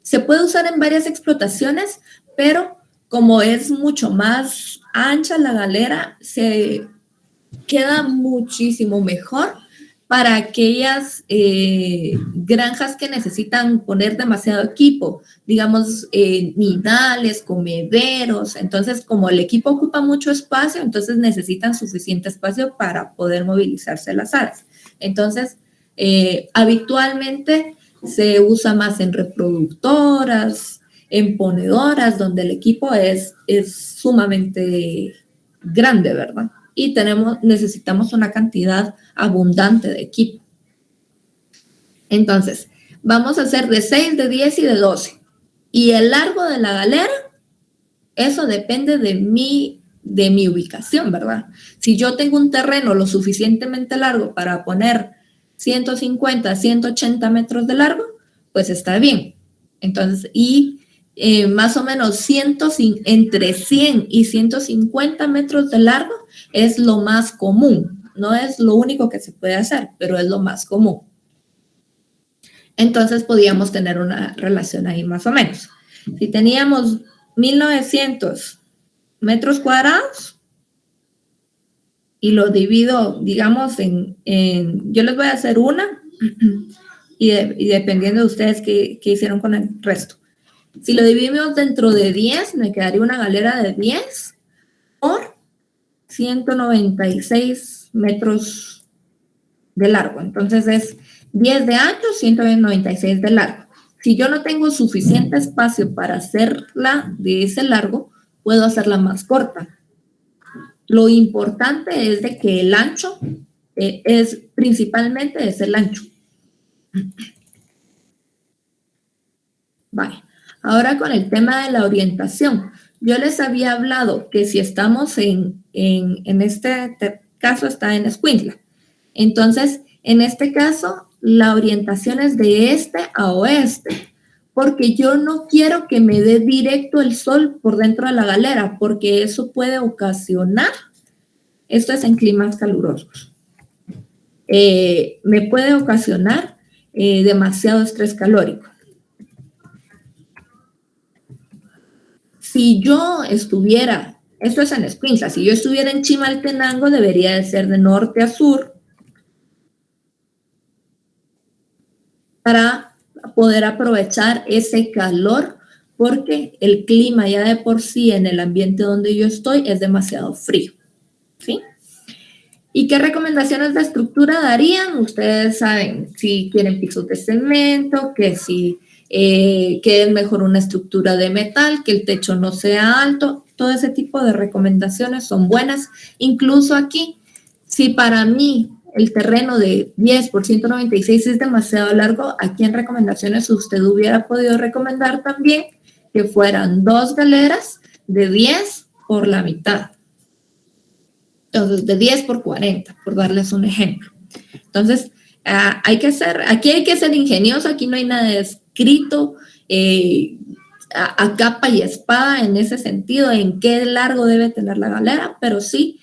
Se puede usar en varias explotaciones, pero como es mucho más ancha la galera, se queda muchísimo mejor para aquellas granjas que necesitan poner demasiado equipo, digamos, nidales, comederos. Entonces, como el equipo ocupa mucho espacio, entonces necesitan suficiente espacio para poder movilizarse las aves. Entonces, habitualmente se usa más en reproductoras, en ponedoras, donde el equipo es sumamente grande, ¿verdad? Y necesitamos una cantidad abundante de equipo. Entonces, vamos a hacer de 6, de 10 y de 12. Y el largo de la galera, eso depende de mi ubicación, ¿verdad? Si yo tengo un terreno lo suficientemente largo para poner 150, 180 metros de largo, pues está bien. Entonces, más o menos entre 100 y 150 metros de largo es lo más común. No es lo único que se puede hacer, pero es lo más común. Entonces podíamos tener una relación ahí más o menos. Si teníamos 1900 metros cuadrados y lo divido, digamos, yo les voy a hacer una y dependiendo de ustedes qué hicieron con el resto. Si lo dividimos dentro de 10, me quedaría una galera de 10 por 196 metros de largo. Entonces es 10 de ancho, 196 de largo. Si yo no tengo suficiente espacio para hacerla de ese largo, puedo hacerla más corta. Lo importante es de que el ancho principalmente es el ancho. Vale. Ahora con el tema de la orientación. Yo les había hablado que si estamos en este caso está en Escuintla. Entonces, en este caso, la orientación es de este a oeste, porque yo no quiero que me dé directo el sol por dentro de la galera, porque eso puede ocasionar, esto es en climas calurosos, me puede ocasionar demasiado estrés calórico. Si yo estuviera, esto es en Escuintla, si yo estuviera en Chimaltenango, debería de ser de norte a sur para poder aprovechar ese calor, porque el clima ya de por sí en el ambiente donde yo estoy es demasiado frío, ¿sí? ¿Y qué recomendaciones de estructura darían? Ustedes saben, si quieren pisos de cemento, que es mejor una estructura de metal, que el techo no sea alto, todo ese tipo de recomendaciones son buenas. Incluso aquí, si para mí el terreno de 10 por 196 es demasiado largo, aquí en recomendaciones usted hubiera podido recomendar también que fueran 2 galeras de 10 por la mitad. Entonces, de 10 por 40, por darles un ejemplo. Entonces, aquí hay que ser ingenioso, aquí no hay nada escrito a capa y espada en ese sentido, en qué largo debe tener la galera, pero sí,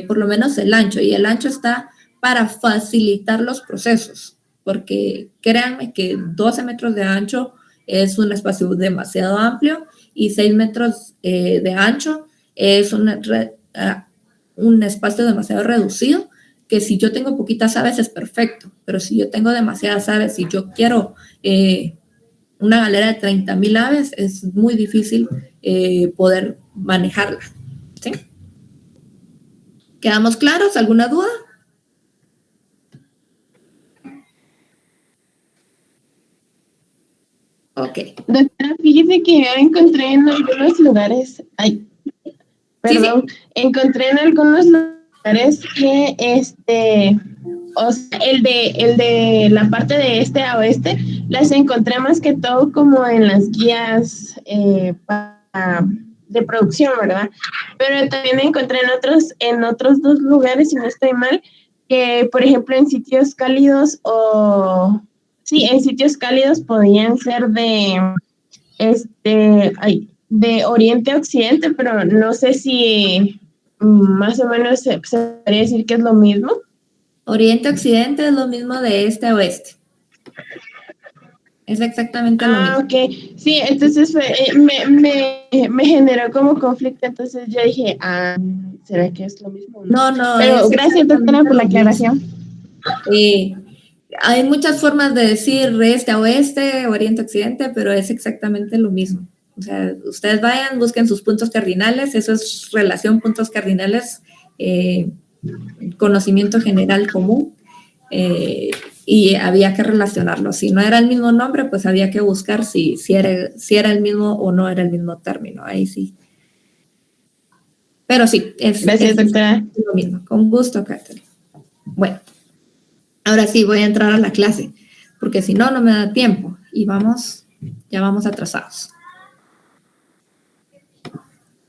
por lo menos el ancho, y el ancho está para facilitar los procesos, porque créanme que 12 metros de ancho es un espacio demasiado amplio y 6 metros de ancho es un espacio demasiado reducido, que si yo tengo poquitas aves es perfecto, pero si yo tengo demasiadas aves y yo quiero una galera de 30,000 aves, es muy difícil poder manejarla, ¿sí? ¿Quedamos claros? ¿Alguna duda? Ok. Doctora, fíjese que yo encontré en algunos lugares, perdón, sí. Encontré en algunos lugares que o sea, el de la parte de este a oeste, las encontré más que todo como en las guías de producción, ¿verdad? Pero también encontré en otros 2 lugares, si no estoy mal, que por ejemplo en sitios cálidos en sitios cálidos podían ser de oriente a occidente, pero no sé si más o menos se podría decir que es lo mismo. Oriente a occidente es lo mismo de este a oeste. Es exactamente lo mismo. Ok. Sí, entonces me generó como conflicto, entonces yo dije, ¿será que es lo mismo? No, Pero es gracias, doctora, exactamente por la lo mismo. aclaración. Hay muchas formas de decir este a oeste, oriente a occidente, pero es exactamente lo mismo. O sea, ustedes vayan, busquen sus puntos cardinales, eso es relación puntos cardinales, conocimiento general común, y había que relacionarlo. Si no era el mismo nombre, pues había que buscar si era el mismo o no era el mismo término, ahí sí. Pero sí, Gracias, es doctora. lo mismo. Con gusto, Catherine. Bueno, ahora sí voy a entrar a la clase, porque si no, no me da tiempo. Y ya vamos atrasados.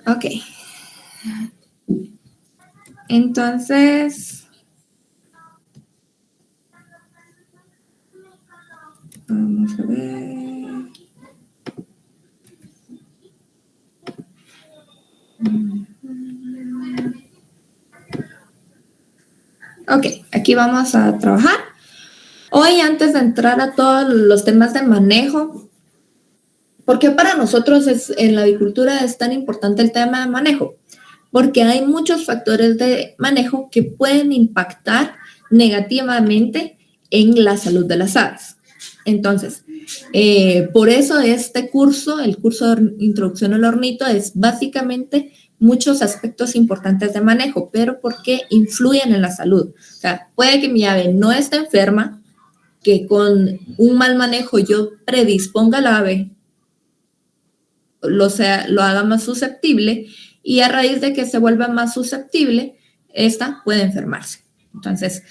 Ok. Entonces, vamos a ver. Ok, aquí vamos a trabajar. Hoy, antes de entrar a todos los temas de manejo, ¿por qué para nosotros en la avicultura es tan importante el tema de manejo? Porque hay muchos factores de manejo que pueden impactar negativamente en la salud de las aves. Entonces, por eso este curso, el curso de Introducción al Ornito, es básicamente muchos aspectos importantes de manejo, pero porque influyen en la salud. O sea, puede que mi ave no esté enferma, que con un mal manejo yo predisponga al ave, lo haga más susceptible, y a raíz de que se vuelva más susceptible, esta puede enfermarse. Entonces,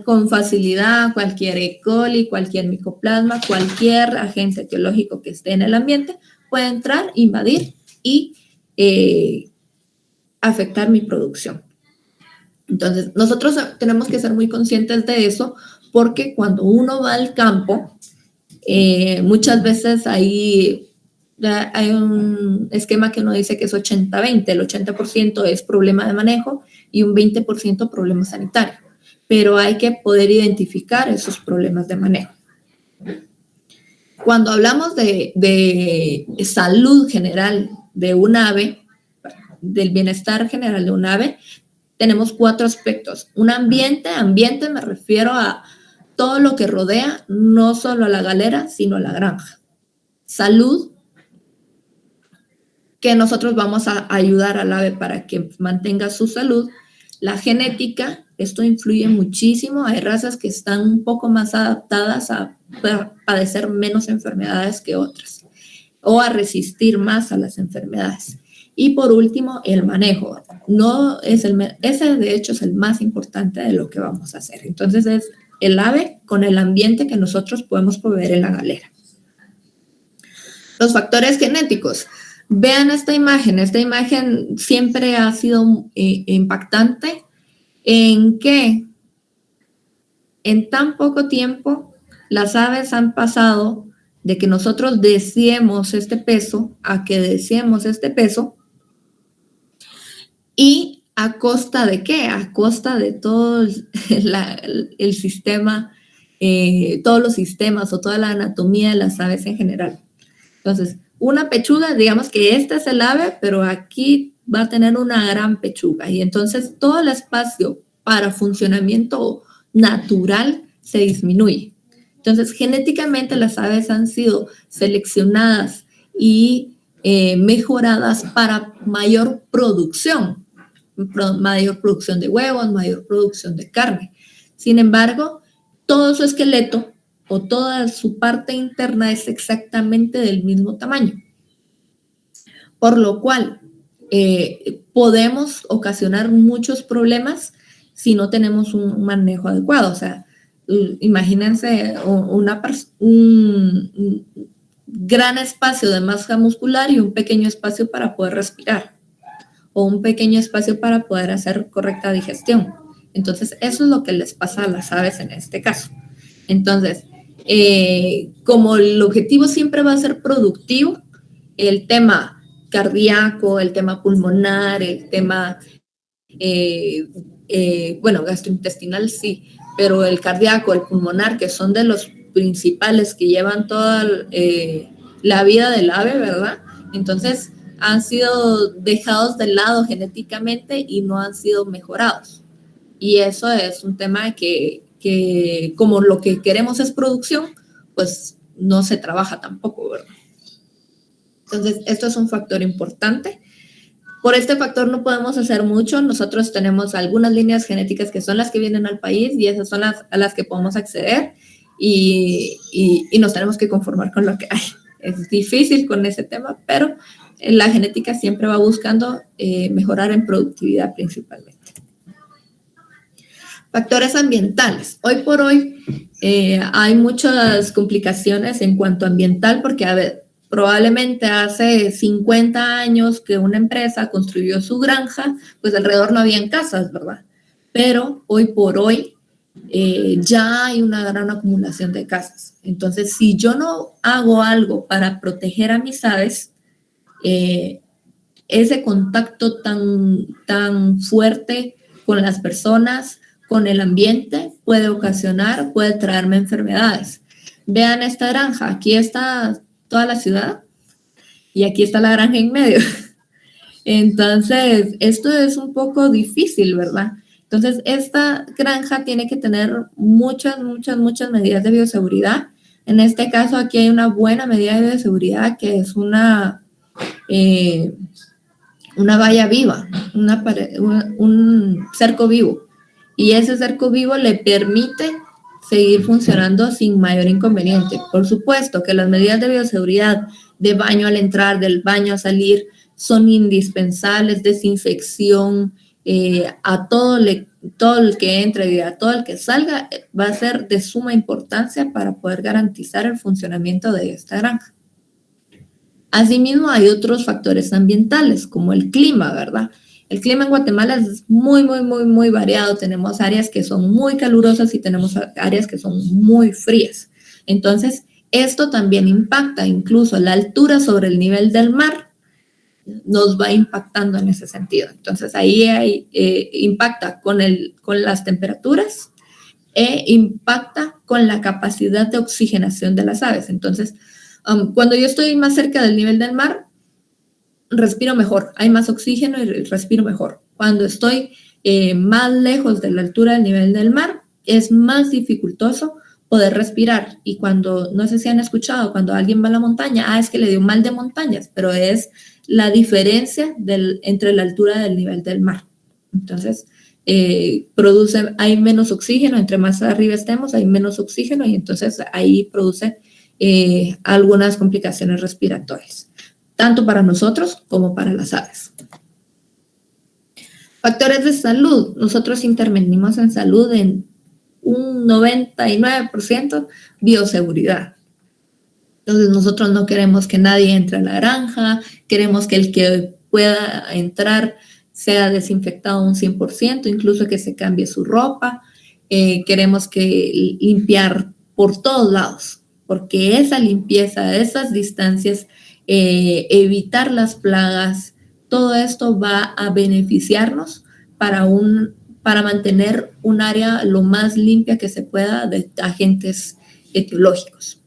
con facilidad, cualquier E. coli, cualquier micoplasma, cualquier agente etiológico que esté en el ambiente puede entrar, invadir y afectar mi producción. Entonces, nosotros tenemos que ser muy conscientes de eso, porque cuando uno va al campo, muchas veces hay un esquema que uno dice que es 80-20, el 80% es problema de manejo y un 20% problema sanitario, pero hay que poder identificar esos problemas de manejo. Cuando hablamos de salud general de un ave, del bienestar general de un ave, tenemos 4 aspectos. Un ambiente me refiero a todo lo que rodea, no solo a la galera, sino a la granja. Salud, que nosotros vamos a ayudar al ave para que mantenga su salud. La genética, esto influye muchísimo. Hay razas que están un poco más adaptadas a padecer menos enfermedades que otras, o a resistir más a las enfermedades. Y por último, el manejo. Ese de hecho es el más importante de lo que vamos a hacer. Entonces es el ave con el ambiente que nosotros podemos proveer en la galera. Los factores genéticos. Vean esta imagen. Esta imagen siempre ha sido impactante en que en tan poco tiempo las aves han pasado de que nosotros deseemos este peso a que deseemos este peso. ¿Y a costa de qué? A costa de todo el sistema, todos los sistemas o toda la anatomía de las aves en general. Entonces, una pechuga, digamos que este es el ave, pero aquí va a tener una gran pechuga. Y entonces todo el espacio para funcionamiento natural se disminuye. Entonces, genéticamente las aves han sido seleccionadas y mejoradas para mayor producción de huevos, mayor producción de carne. Sin embargo, todo su esqueleto o toda su parte interna es exactamente del mismo tamaño. Por lo cual, podemos ocasionar muchos problemas si no tenemos un manejo adecuado. O sea, imagínense un gran espacio de masa muscular y un pequeño espacio para poder respirar, o un pequeño espacio para poder hacer correcta digestión. Entonces, eso es lo que les pasa a las aves en este caso. Entonces, como el objetivo siempre va a ser productivo, el tema cardíaco, el tema pulmonar, el tema, gastrointestinal sí, pero el cardíaco, el pulmonar, que son de los principales que llevan toda la vida del ave, ¿verdad? Entonces han sido dejados de lado genéticamente y no han sido mejorados. Y eso es un tema que como lo que queremos es producción, pues no se trabaja tampoco, ¿verdad? Entonces, esto es un factor importante. Por este factor no podemos hacer mucho. Nosotros tenemos algunas líneas genéticas que son las que vienen al país y esas son a las que podemos acceder y nos tenemos que conformar con lo que hay. Es difícil con ese tema, pero la genética siempre va buscando mejorar en productividad principalmente. Factores ambientales. Hoy por hoy hay muchas complicaciones en cuanto a ambiental porque, a ver, probablemente hace 50 años que una empresa construyó su granja, pues alrededor no habían casas, ¿verdad? Pero hoy por hoy ya hay una gran acumulación de casas. Entonces, si yo no hago algo para proteger a mis aves, ese contacto tan fuerte con las personas, con el ambiente, puede traerme enfermedades. Vean esta granja, aquí está toda la ciudad y aquí está la granja en medio. Entonces, esto es un poco difícil, ¿verdad? Entonces, esta granja tiene que tener muchas medidas de bioseguridad. En este caso, aquí hay una buena medida de bioseguridad que es una valla viva, un cerco vivo. Y ese cerco vivo le permite seguir funcionando sin mayor inconveniente. Por supuesto que las medidas de bioseguridad de baño al entrar, del baño a salir, son indispensables, desinfección, a todo el que entre y a todo el que salga va a ser de suma importancia para poder garantizar el funcionamiento de esta granja. Asimismo, hay otros factores ambientales, como el clima, ¿verdad? El clima en Guatemala es muy variado. Tenemos áreas que son muy calurosas y tenemos áreas que son muy frías. Entonces, esto también impacta, incluso la altura sobre el nivel del mar nos va impactando en ese sentido. Entonces, ahí impacta con las temperaturas e impacta con la capacidad de oxigenación de las aves. Entonces, cuando yo estoy más cerca del nivel del mar, respiro mejor, hay más oxígeno y respiro mejor. Cuando estoy más lejos de la altura del nivel del mar, es más dificultoso poder respirar. Y cuando, no sé si han escuchado, cuando alguien va a la montaña, es que le dio mal de montañas, pero es la diferencia entre la altura del nivel del mar. Entonces, hay menos oxígeno, entre más arriba estemos, hay menos oxígeno y entonces ahí produce algunas complicaciones respiratorias, tanto para nosotros como para las aves. Factores de salud. Nosotros intervenimos en salud en un 99% bioseguridad. Entonces, nosotros no queremos que nadie entre a la granja, queremos que el que pueda entrar sea desinfectado un 100%, incluso que se cambie su ropa. Queremos que limpiar por todos lados, porque esa limpieza, esas distancias, evitar las plagas, todo esto va a beneficiarnos para mantener un área lo más limpia que se pueda de agentes etiológicos.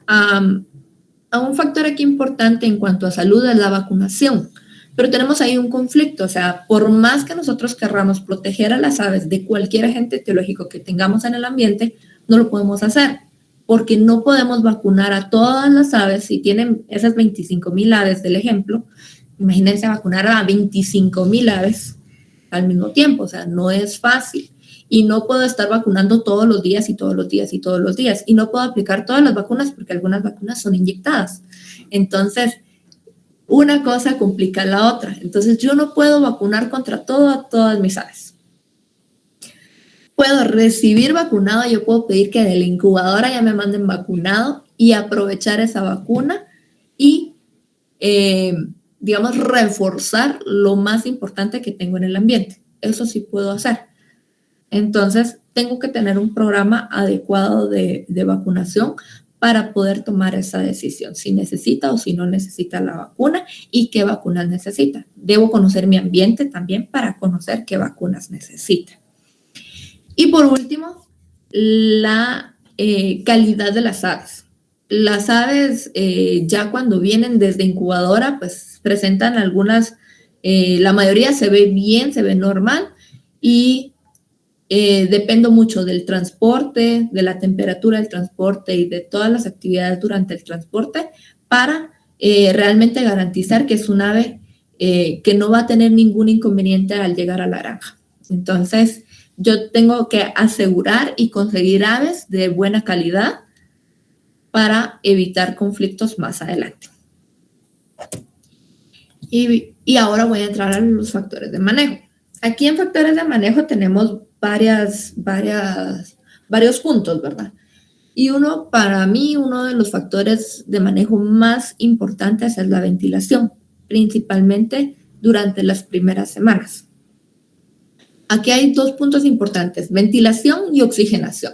Un factor aquí importante en cuanto a salud es la vacunación, pero tenemos ahí un conflicto. O sea, por más que nosotros querramos proteger a las aves de cualquier agente etiológico que tengamos en el ambiente, no lo podemos hacer, porque no podemos vacunar a todas las aves. Si tienen esas 25,000 aves del ejemplo, imagínense vacunar a 25,000 aves al mismo tiempo. O sea, no es fácil. Y no puedo estar vacunando todos los días y todos los días y todos los días. Y no puedo aplicar todas las vacunas porque algunas vacunas son inyectadas. Entonces, una cosa complica la otra. Entonces, yo no puedo vacunar contra todas mis aves. Puedo recibir vacunado, yo puedo pedir que de la incubadora ya me manden vacunado y aprovechar esa vacuna y, digamos, reforzar lo más importante que tengo en el ambiente. Eso sí puedo hacer. Entonces, tengo que tener un programa adecuado de vacunación para poder tomar esa decisión, si necesita o si no necesita la vacuna y qué vacunas necesita. Debo conocer mi ambiente también para conocer qué vacunas necesita. Y por último, la calidad de las aves. Las aves ya cuando vienen desde incubadora, pues presentan algunas, la mayoría se ve bien, se ve normal y dependo mucho del transporte, de la temperatura del transporte y de todas las actividades durante el transporte para realmente garantizar que es un ave que no va a tener ningún inconveniente al llegar a la granja. Entonces, yo tengo que asegurar y conseguir aves de buena calidad para evitar conflictos más adelante. Y ahora voy a entrar a los factores de manejo. Aquí en factores de manejo tenemos varios puntos, ¿verdad? Y para mí, uno de los factores de manejo más importantes es la ventilación, principalmente durante las primeras semanas. Aquí hay 2 puntos importantes, ventilación y oxigenación.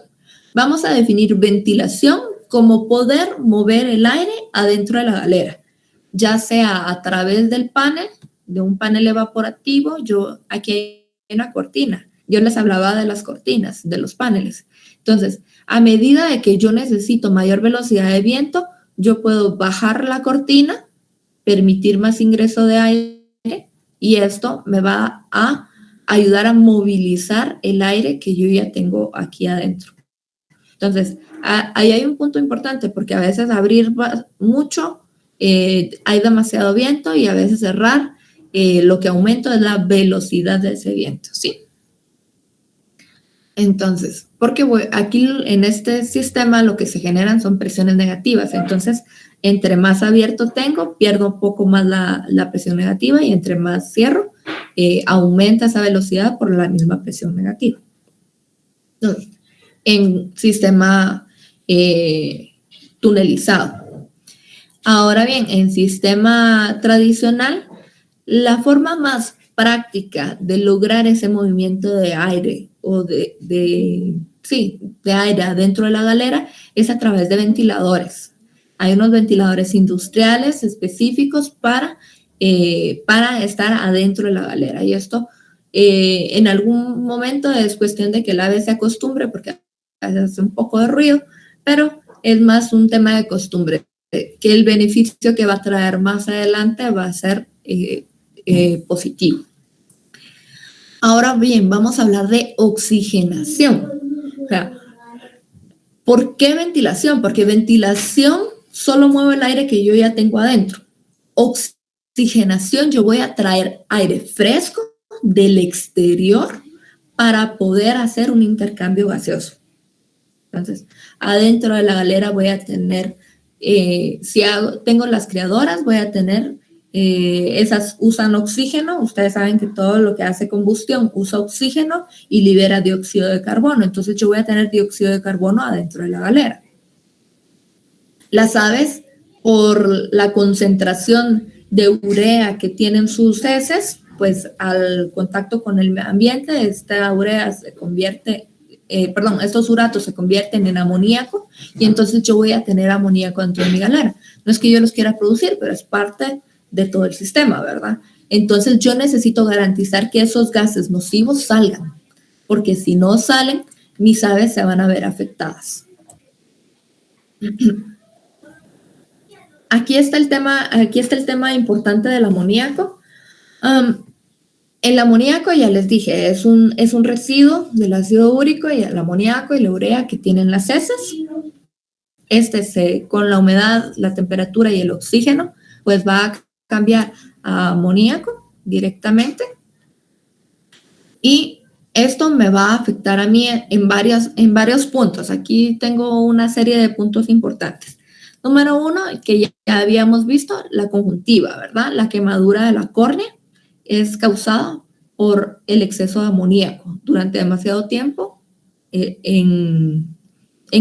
Vamos a definir ventilación como poder mover el aire adentro de la galera, ya sea a través del panel, de un panel evaporativo. Aquí hay una cortina. Yo les hablaba de las cortinas, de los paneles. Entonces, a medida de que yo necesito mayor velocidad de viento, yo puedo bajar la cortina, permitir más ingreso de aire y esto me va a ayudar a movilizar el aire que yo ya tengo aquí adentro. Entonces, ahí hay un punto importante porque a veces abrir mucho, hay demasiado viento y a veces cerrar, lo que aumenta es la velocidad de ese viento, ¿sí? Entonces, porque aquí en este sistema lo que se generan son presiones negativas. Entonces, entre más abierto tengo, pierdo un poco más la presión negativa y entre más cierro, aumenta esa velocidad por la misma presión negativa. Entonces, en sistema tunelizado. Ahora bien, en sistema tradicional, la forma más práctica de lograr ese movimiento de aire o de aire adentro de la galera es a través de ventiladores. Hay unos ventiladores industriales específicos para estar adentro de la galera y esto en algún momento es cuestión de que el ave se acostumbre porque hace un poco de ruido, pero es más un tema de costumbre, que el beneficio que va a traer más adelante va a ser positivo. Ahora bien, vamos a hablar de oxigenación. O sea, ¿por qué ventilación? Porque ventilación solo mueve el aire que yo ya tengo adentro. Oxigenación, yo voy a traer aire fresco del exterior para poder hacer un intercambio gaseoso. Entonces, adentro de la galera voy a tener, tengo las criadoras, voy a tener, esas usan oxígeno. Ustedes saben que todo lo que hace combustión usa oxígeno y libera dióxido de carbono. Entonces, yo voy a tener dióxido de carbono adentro de la galera. Las aves, por la concentración de urea que tienen sus heces, pues al contacto con el ambiente, esta urea se convierte, estos uratos se convierten en amoníaco y entonces yo voy a tener amoníaco dentro de mi galera. No es que yo los quiera producir, pero es parte de todo el sistema, ¿verdad? Entonces yo necesito garantizar que esos gases nocivos salgan, porque si no salen, mis aves se van a ver afectadas. Aquí está el tema importante del amoníaco. El amoníaco, ya les dije, es un residuo del ácido úrico y el amoníaco y la urea que tienen las heces. Con la humedad, la temperatura y el oxígeno, pues va a cambiar a amoníaco directamente. Y esto me va a afectar a mí en varios puntos. Aquí tengo una serie de puntos importantes. Número 1, que ya habíamos visto, la conjuntiva, ¿verdad? La quemadura de la córnea es causada por el exceso de amoníaco durante demasiado tiempo en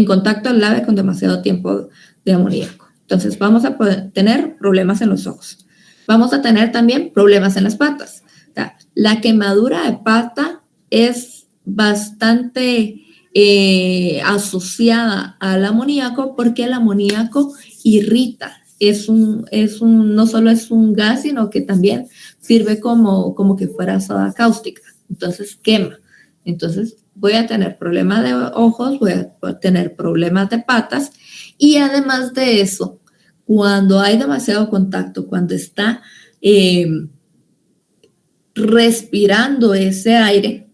contacto al ave con demasiado tiempo de amoníaco. Entonces vamos a poder tener problemas en los ojos. Vamos a tener también problemas en las patas. O sea, la quemadura de pata es bastante asociada al amoníaco porque el amoníaco irrita. No solo es un gas, sino que también sirve como que fuera soda cáustica. Entonces quema. Entonces voy a tener problemas de ojos, voy a tener problemas de patas, y además de eso, cuando hay demasiado contacto, cuando está respirando ese aire,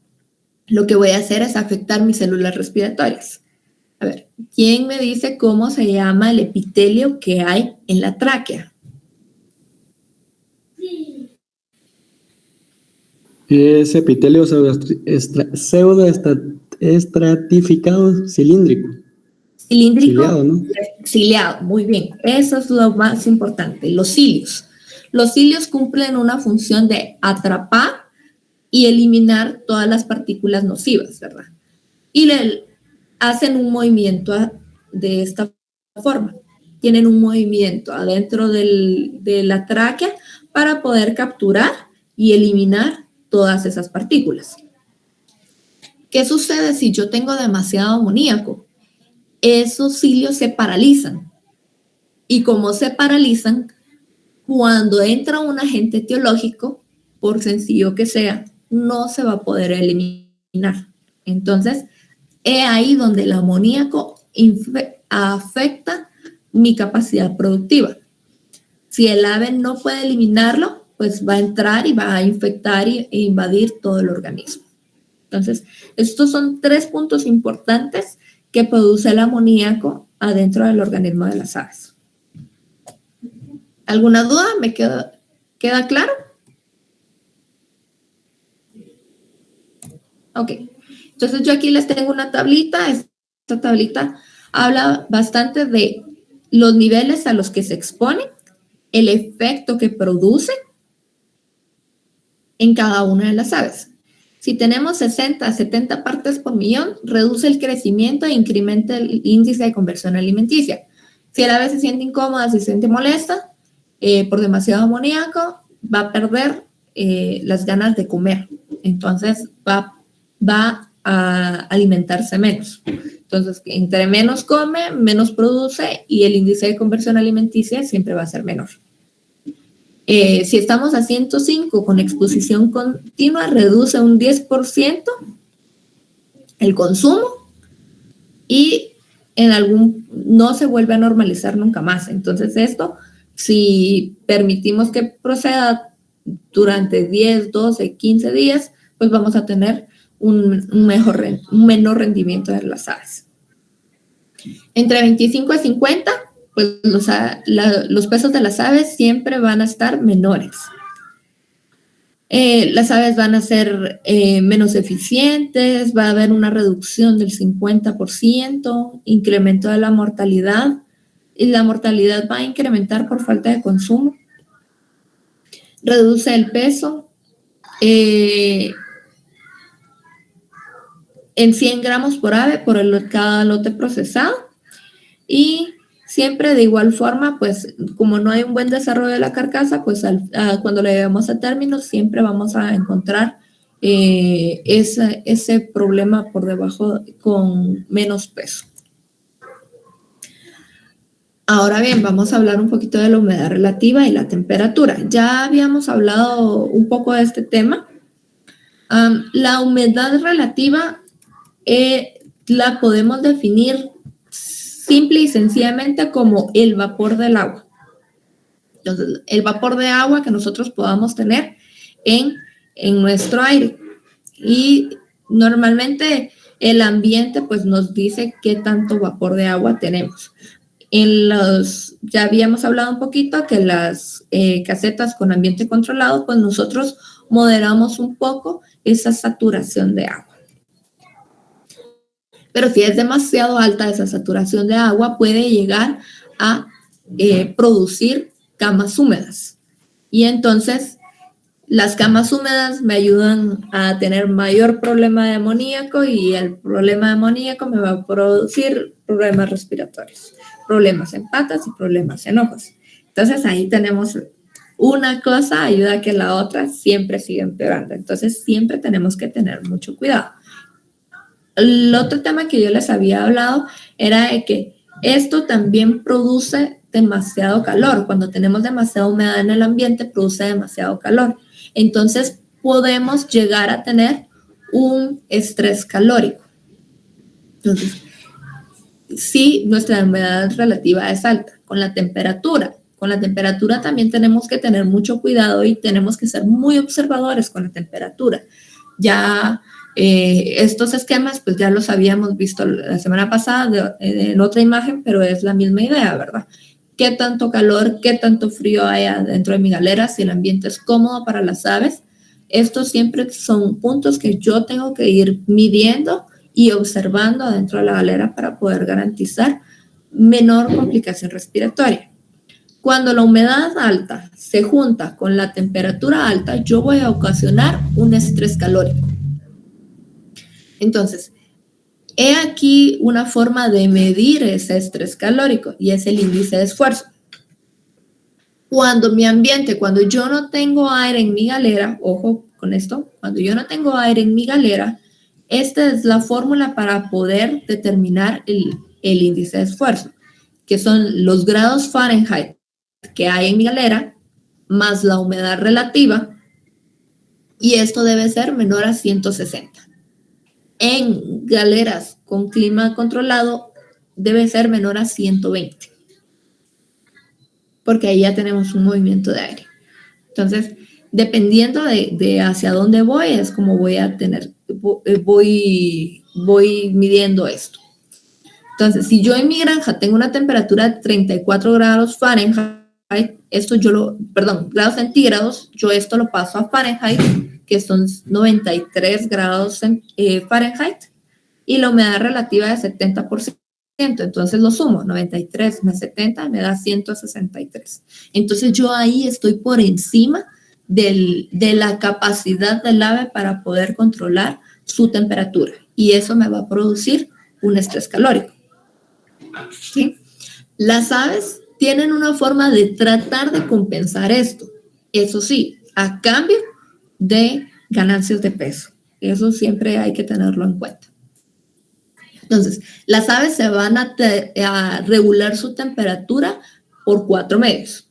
lo que voy a hacer es afectar mis células respiratorias. A ver, ¿quién me dice cómo se llama el epitelio que hay en la tráquea? Es epitelio pseudoestratificado cilíndrico. Cilíndrico. Ciliado, ¿no? Ciliado, muy bien. Eso es lo más importante. Los cilios. Los cilios cumplen una función de atrapar y eliminar todas las partículas nocivas, ¿verdad? Y hacen un movimiento de esta forma. Tienen un movimiento adentro de la tráquea para poder capturar y eliminar todas esas partículas. ¿Qué sucede si yo tengo demasiado amoníaco? Esos cilios se paralizan. Y como se paralizan, cuando entra un agente etiológico, por sencillo que sea, no se va a poder eliminar. Entonces, es ahí donde el amoníaco afecta mi capacidad productiva. Si el ave no puede eliminarlo, pues va a entrar y va a infectar e invadir todo el organismo. Entonces, estos son 3 puntos importantes que produce el amoníaco adentro del organismo de las aves. ¿Alguna duda? ¿Me queda claro? Ok. Entonces, yo aquí les tengo una tablita. Esta tablita habla bastante de los niveles a los que se expone, el efecto que produce en cada una de las aves. Si tenemos 60 a 70 partes por millón, reduce el crecimiento e incrementa el índice de conversión alimenticia. Si el ave se siente incómoda, se siente molesta por demasiado amoníaco, va a perder las ganas de comer. Entonces, va a alimentarse menos. Entonces, entre menos come, menos produce y el índice de conversión alimenticia siempre va a ser menor. Si estamos a 105 con exposición continua, reduce un 10% el consumo y no se vuelve a normalizar nunca más. Entonces, esto, si permitimos que proceda durante 10, 12, 15 días, pues vamos a tener un menor rendimiento de las aves. Entre 25 y 50, pues los pesos de las aves siempre van a estar menores. Las aves van a ser menos eficientes, va a haber una reducción del 50%, incremento de la mortalidad, y la mortalidad va a incrementar por falta de consumo. Reduce el peso en 100 gramos por ave por cada lote procesado. Y siempre de igual forma, pues como no hay un buen desarrollo de la carcasa, pues cuando la llevamos a término siempre vamos a encontrar ese problema por debajo con menos peso. Ahora bien, vamos a hablar un poquito de la humedad relativa y la temperatura. Ya habíamos hablado un poco de este tema. La humedad relativa la podemos definir simple y sencillamente como el vapor del agua. Entonces, el vapor de agua que nosotros podamos tener en nuestro aire. Y normalmente el ambiente pues nos dice qué tanto vapor de agua tenemos. Ya habíamos hablado un poquito que las casetas con ambiente controlado, pues nosotros moderamos un poco esa saturación de agua. Pero si es demasiado alta esa saturación de agua, puede llegar a producir camas húmedas. Y entonces, las camas húmedas me ayudan a tener mayor problema de amoníaco y el problema de amoníaco me va a producir problemas respiratorios, problemas en patas y problemas en ojos. Entonces, ahí tenemos una cosa, ayuda a que la otra siempre siga empeorando. Entonces, siempre tenemos que tener mucho cuidado. El otro tema que yo les había hablado era de que esto también produce demasiado calor. Cuando tenemos demasiada humedad en el ambiente, produce demasiado calor. Entonces, podemos llegar a tener un estrés calórico. Entonces, si nuestra humedad relativa es alta, con la temperatura también tenemos que tener mucho cuidado y tenemos que ser muy observadores con la temperatura. Ya estos esquemas, pues ya los habíamos visto la semana pasada en otra imagen, pero es la misma idea, ¿verdad? ¿Qué tanto calor, qué tanto frío hay dentro de mi galera? Si el ambiente es cómodo para las aves. Estos siempre son puntos que yo tengo que ir midiendo y observando dentro de la galera para poder garantizar menor complicación respiratoria. Cuando la humedad alta se junta con la temperatura alta, yo voy a ocasionar un estrés calórico. Entonces, he aquí una forma de medir ese estrés calórico y es el índice de esfuerzo. Cuando yo no tengo aire en mi galera, ojo con esto, cuando yo no tengo aire en mi galera, esta es la fórmula para poder determinar el índice de esfuerzo, que son los grados Fahrenheit que hay en mi galera más la humedad relativa, y esto debe ser menor a 160. En galeras con clima controlado debe ser menor a 120, porque ahí ya tenemos un movimiento de aire. Entonces, dependiendo de hacia dónde voy, es como voy midiendo esto. Entonces, si yo en mi granja tengo una temperatura de 34 grados Fahrenheit, grados centígrados, yo esto lo paso a Fahrenheit, que son 93 grados Fahrenheit, y la humedad relativa es 70%. Entonces lo sumo, 93 más 70 me da 163. Entonces yo ahí estoy por encima de la capacidad del ave para poder controlar su temperatura, y eso me va a producir un estrés calórico. ¿Sí? Las aves tienen una forma de tratar de compensar esto, eso sí, a cambio de ganancias de peso. Eso siempre hay que tenerlo en cuenta. Entonces, las aves se van a regular su temperatura por 4 medios.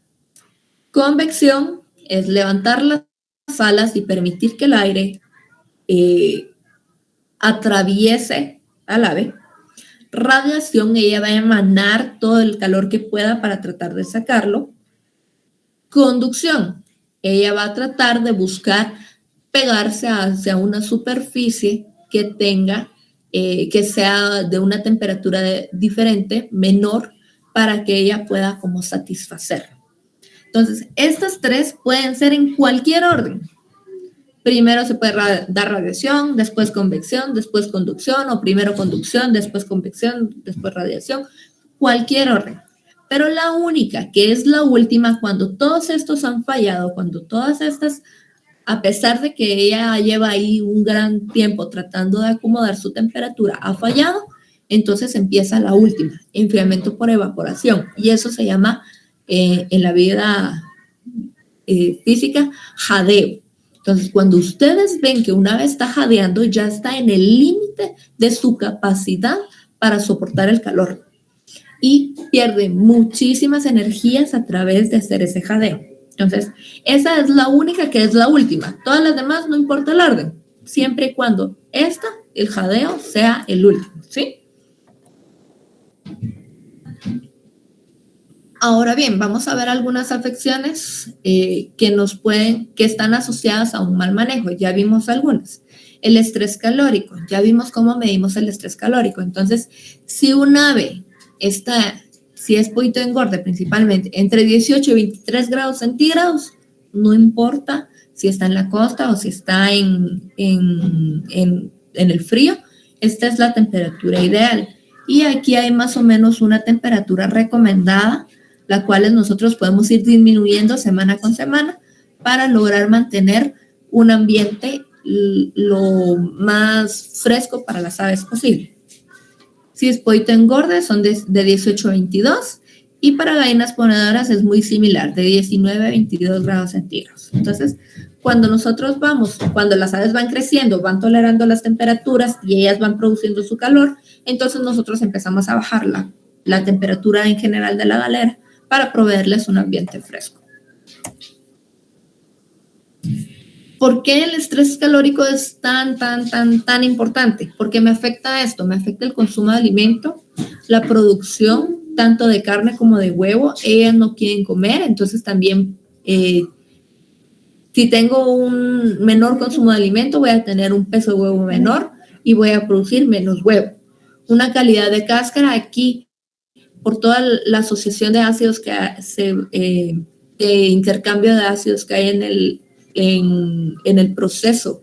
Convección es levantar las alas y permitir que el aire atraviese al ave. Radiación, ella va a emanar todo el calor que pueda para tratar de sacarlo. Conducción, ella va a tratar de buscar pegarse hacia una superficie que tenga, que sea de una temperatura diferente, menor, para que ella pueda como satisfacer. Entonces, estas tres pueden ser en cualquier orden. Primero se puede dar radiación, después convección, después conducción, o primero conducción, después convección, después radiación, cualquier orden. Pero la única, que es la última, cuando todos estos han fallado, cuando todas estas, a pesar de que ella lleva ahí un gran tiempo tratando de acomodar su temperatura, ha fallado, entonces empieza la última, enfriamiento por evaporación, y eso se llama en la vida física jadeo. Entonces, cuando ustedes ven que una ave está jadeando, ya está en el límite de su capacidad para soportar el calor y pierde muchísimas energías a través de hacer ese jadeo. Entonces, esa es la única que es la última. Todas las demás no importa el orden, siempre y cuando el jadeo, sea el último, ¿sí? Ahora bien, vamos a ver algunas afecciones que están asociadas a un mal manejo. Ya vimos algunas. El estrés calórico, ya vimos cómo medimos el estrés calórico. Entonces, si un ave si es pollito de engorde principalmente, entre 18 y 23 grados centígrados, no importa si está en la costa o si está en el frío, esta es la temperatura ideal. Y aquí hay más o menos una temperatura recomendada, la cual nosotros podemos ir disminuyendo semana con semana para lograr mantener un ambiente lo más fresco para las aves posible. Si es pollito engorde, son de 18 a 22, y para gallinas ponedoras es muy similar, de 19 a 22 grados centígrados. Entonces, cuando las aves van creciendo, van tolerando las temperaturas y ellas van produciendo su calor, entonces nosotros empezamos a bajar la temperatura en general de la galera para proveerles un ambiente fresco. ¿Por qué el estrés calórico es tan importante? Porque me afecta esto, me afecta el consumo de alimento, la producción tanto de carne como de huevo. Ellas no quieren comer, entonces también si tengo un menor consumo de alimento voy a tener un peso de huevo menor y voy a producir menos huevo. Una calidad de cáscara aquí, por toda la asociación de ácidos que de intercambio de ácidos que hay en el proceso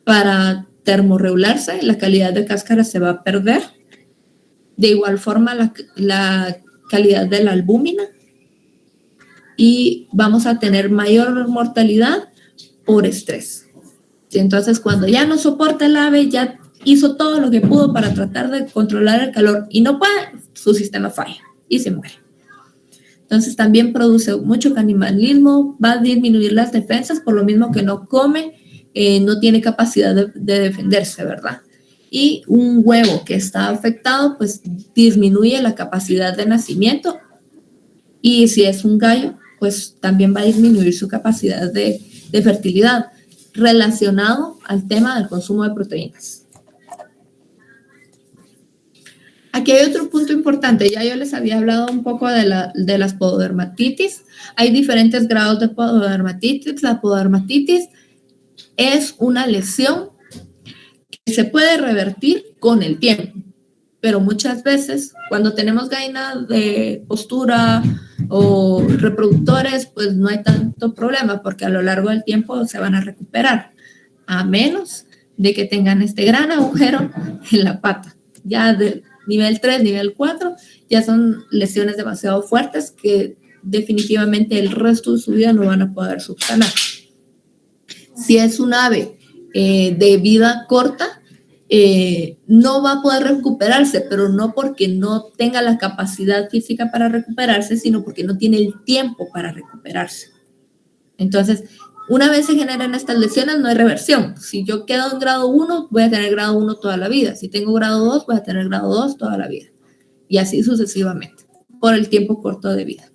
para termorregularse, la calidad de cáscara se va a perder. De igual forma, la calidad de la albúmina, y vamos a tener mayor mortalidad por estrés. Entonces, cuando ya no soporta el ave, ya hizo todo lo que pudo para tratar de controlar el calor y no puede, su sistema falla y se muere. Entonces, también produce mucho canibalismo, va a disminuir las defensas, por lo mismo que no come, no tiene capacidad de defenderse, ¿verdad? Y un huevo que está afectado, pues disminuye la capacidad de nacimiento, y si es un gallo, pues también va a disminuir su capacidad de fertilidad, relacionado al tema del consumo de proteínas. Aquí hay otro punto importante. Ya yo les había hablado un poco de las pododermatitis. Hay diferentes grados de pododermatitis. La pododermatitis es una lesión que se puede revertir con el tiempo, pero muchas veces cuando tenemos gallinas de postura o reproductores, pues no hay tanto problema porque a lo largo del tiempo se van a recuperar, a menos de que tengan este gran agujero en la pata. Ya de nivel 3, nivel 4, ya son lesiones demasiado fuertes que definitivamente el resto de su vida no van a poder subsanar. Si es un ave de vida corta, no va a poder recuperarse, pero no porque no tenga la capacidad física para recuperarse, sino porque no tiene el tiempo para recuperarse. Entonces, una vez se generan estas lesiones, no hay reversión. Si yo quedo en grado 1, voy a tener grado 1 toda la vida. Si tengo grado 2, voy a tener grado 2 toda la vida. Y así sucesivamente, por el tiempo corto de vida.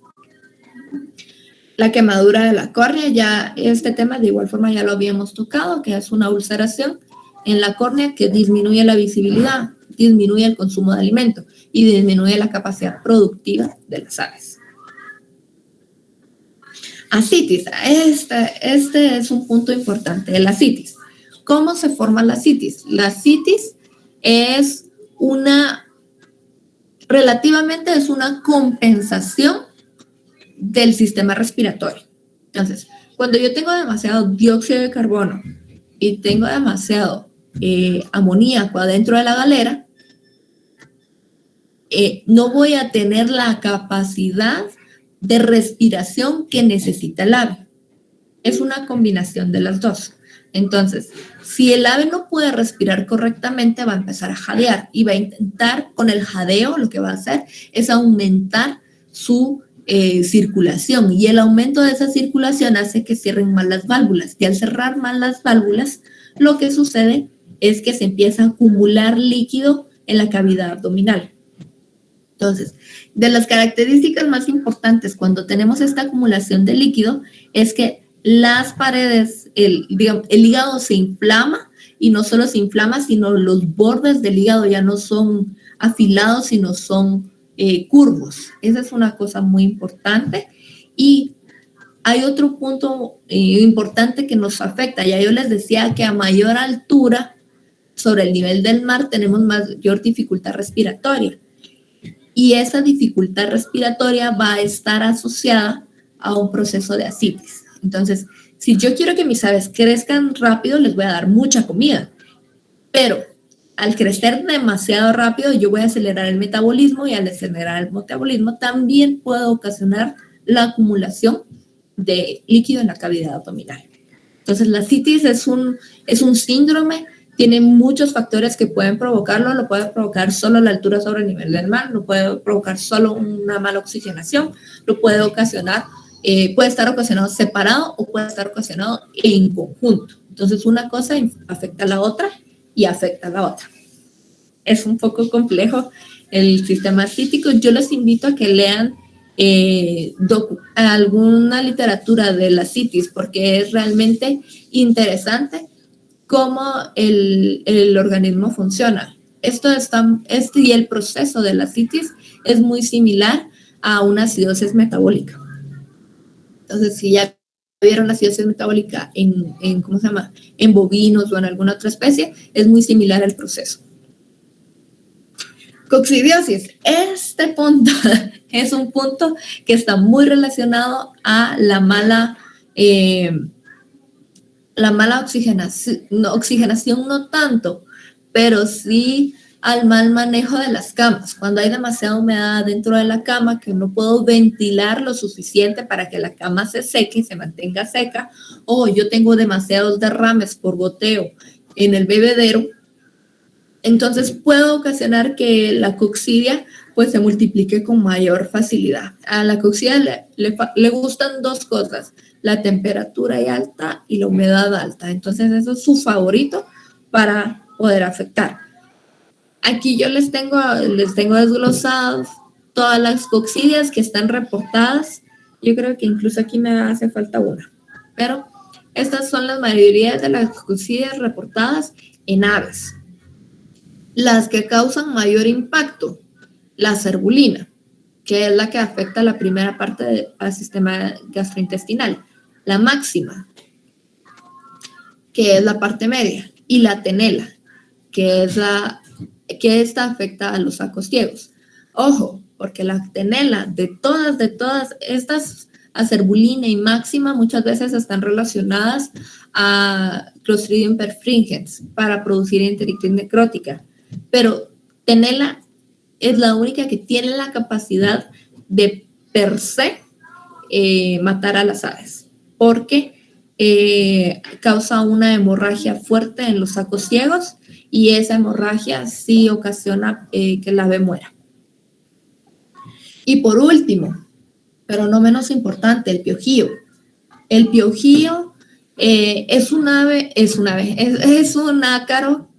La quemadura de la córnea, ya este tema de igual forma ya lo habíamos tocado, que es una ulceración en la córnea que disminuye la visibilidad, disminuye el consumo de alimento y disminuye la capacidad productiva de las aves. Ascitis, este es un punto importante de la ascitis. ¿Cómo se forma la ascitis? La ascitis es relativamente es una compensación del sistema respiratorio. Entonces, cuando yo tengo demasiado dióxido de carbono y tengo demasiado amoníaco adentro de la galera, no voy a tener la capacidad de respiración que necesita el ave. Es una combinación de las dos. Entonces, si el ave no puede respirar correctamente, va a empezar a jadear y va a intentar, con el jadeo, lo que va a hacer es aumentar su circulación, y el aumento de esa circulación hace que cierren mal las válvulas, y al cerrar mal las válvulas, lo que sucede es que se empieza a acumular líquido en la cavidad abdominal. Entonces, de las características más importantes cuando tenemos esta acumulación de líquido es que las paredes, el hígado se inflama, y no solo se inflama, sino los bordes del hígado ya no son afilados, sino son curvos. Esa es una cosa muy importante. Y hay otro punto importante que nos afecta. Ya yo les decía que a mayor altura sobre el nivel del mar tenemos mayor dificultad respiratoria. Y esa dificultad respiratoria va a estar asociada a un proceso de ascitis. Entonces, si yo quiero que mis aves crezcan rápido, les voy a dar mucha comida. Pero al crecer demasiado rápido, yo voy a acelerar el metabolismo, y al acelerar el metabolismo también puedo ocasionar la acumulación de líquido en la cavidad abdominal. Entonces, la ascitis es un síndrome. Tiene muchos factores que pueden provocarlo. Lo puede provocar solo la altura sobre el nivel del mar, lo puede provocar solo una mala oxigenación, lo puede ocasionar, puede estar ocasionado separado o puede estar ocasionado en conjunto. Entonces, una cosa afecta a la otra y afecta a la otra. Es un poco complejo el sistema ascítico. Yo los invito a que lean alguna literatura de la citis, porque es realmente interesante cómo el organismo funciona. Y el proceso de la citis es muy similar a una acidosis metabólica. Entonces, si ya vieron acidosis metabólica ¿cómo se llama? En bovinos o en alguna otra especie, es muy similar al proceso. Coccidiosis. Este punto es un punto que está muy relacionado a la mala oxigenación no tanto, pero sí al mal manejo de las camas. Cuando hay demasiada humedad dentro de la cama, que no puedo ventilar lo suficiente para que la cama se seque y se mantenga seca, o yo tengo demasiados derrames por goteo en el bebedero, entonces puede ocasionar que la coccidia pues se multiplique con mayor facilidad. A la coccidia le gustan dos cosas: la temperatura alta y la humedad alta. Entonces eso es su favorito para poder afectar. Aquí yo les tengo desglosados todas las coccidias que están reportadas. Yo creo que incluso aquí me hace falta una. Pero estas son las mayorías de las coccidias reportadas en aves. Las que causan mayor impacto, la cerbulina, que es la que afecta la primera parte del sistema gastrointestinal. La máxima, que es la parte media, y la tenela, que esta afecta a los sacos ciegos. Ojo, porque la tenela de todas estas, acerbulina y máxima, muchas veces están relacionadas a Clostridium perfringens para producir enteritis necrótica. Pero tenela es la única que tiene la capacidad de per se matar a las aves, porque causa una hemorragia fuerte en los sacos ciegos, y esa hemorragia sí ocasiona que el ave muera. Y por último, pero no menos importante, el piojío. El piojío es un ácaro,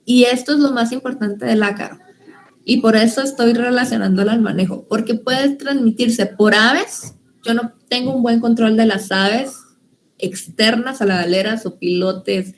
y esto es lo más importante del ácaro. Y por eso estoy relacionándolo al manejo, porque puede transmitirse por aves. Yo no tengo un buen control de las aves externas a la galera, sopilotes,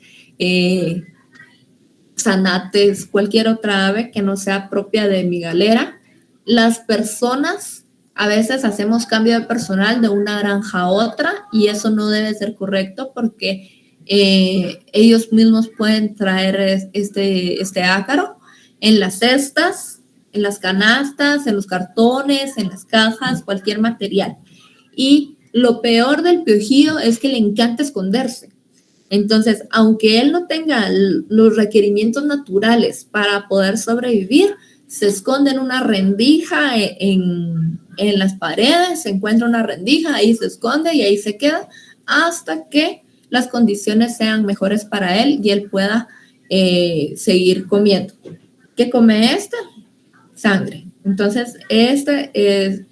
zanates, cualquier otra ave que no sea propia de mi galera. Las personas a veces hacemos cambio de personal de una granja a otra, y eso no debe ser correcto, porque ellos mismos pueden traer este ácaro en las cestas, en las canastas, en los cartones, en las cajas, cualquier material. Y lo peor del piojío es que le encanta esconderse. Entonces, aunque él no tenga los requerimientos naturales para poder sobrevivir, se esconde en una rendija en las paredes, se encuentra una rendija, ahí se esconde y ahí se queda hasta que las condiciones sean mejores para él y él pueda seguir comiendo. ¿Qué come este? Sangre. Entonces,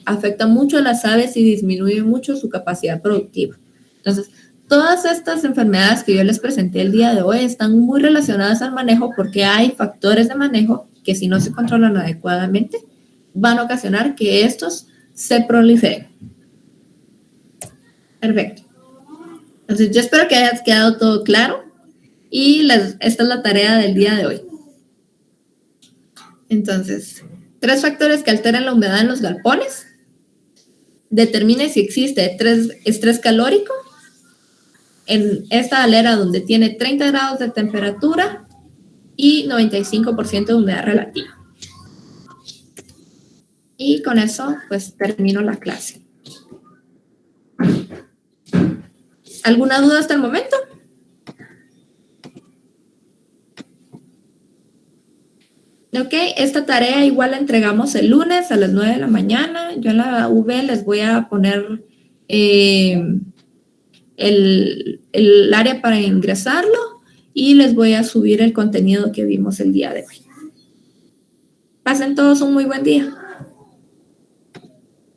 afecta mucho a las aves y disminuye mucho su capacidad productiva. Entonces, todas estas enfermedades que yo les presenté el día de hoy están muy relacionadas al manejo, porque hay factores de manejo que, si no se controlan adecuadamente, van a ocasionar que estos se proliferen. Perfecto. Entonces, yo espero que haya quedado todo claro, y esta es la tarea del día de hoy. Entonces, 3 factores que alteran la humedad en los galpones. Determine si existe estrés calórico en esta galera donde tiene 30 grados de temperatura y 95% de humedad relativa. Y con eso, pues, termino la clase. ¿Alguna duda hasta el momento? Ok, esta tarea igual la entregamos el lunes a las 9 de la mañana. Yo en la V les voy a poner el área para ingresarlo, y les voy a subir el contenido que vimos el día de hoy. Pasen todos un muy buen día.